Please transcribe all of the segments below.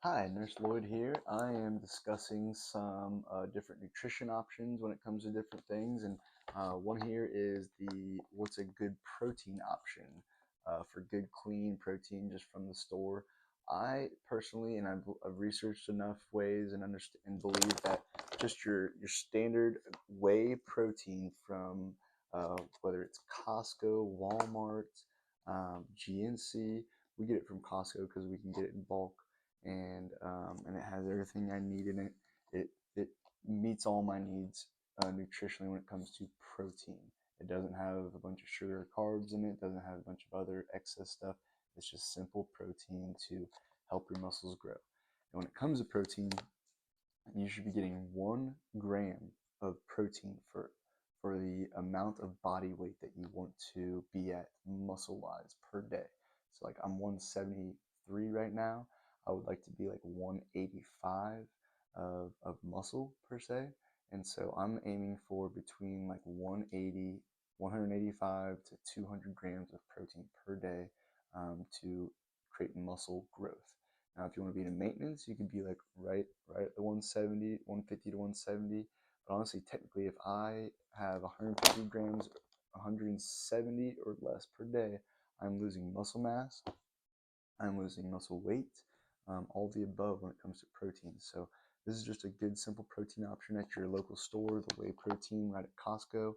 Hi, Nurse Lloyd here. I am discussing some different nutrition options when it comes to different things, and one here is the what's a good protein option for good, clean protein just from the store. I personally, and I've researched enough ways and understand and believe that just your standard whey protein from whether it's Costco, Walmart, GNC, we get it from Costco because we can get it in bulk and it has everything I need in it. It meets all my needs nutritionally when it comes to protein. It doesn't have a bunch of sugar or carbs in it. Doesn't have a bunch of other excess stuff. It's just simple protein to help your muscles grow. And when it comes to protein, you should be getting 1 gram of protein for the amount of body weight that you want to be at muscle wise per day. So like I'm 173 right now. I would like to be like 185 of muscle per se. And so I'm aiming for between like 180, 185 to 200 grams of protein per day to create muscle growth. Now, if you want to be in maintenance, you could be like right at the 170, 150 to 170. But honestly, technically, if I have 150 grams, 170 or less per day, I'm losing muscle mass, I'm losing muscle weight, all of the above when it comes to protein. So this is just a good, simple protein option at your local store, the whey protein right at Costco,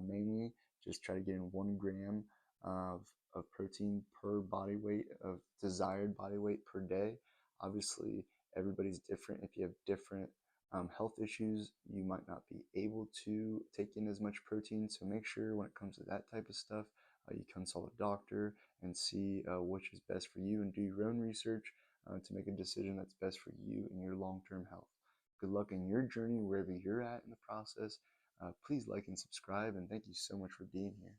mainly. Just try to get in 1 gram of, of protein per body weight, of desired body weight per day. Obviously, everybody's different. If you have different health issues, you might not be able to take in as much protein. So make sure when it comes to that type of stuff, you consult a doctor and see which is best for you and do your own research to make a decision that's best for you and your long-term health. Good luck in your journey wherever you're at in the process. Please like and subscribe, and thank you so much for being here.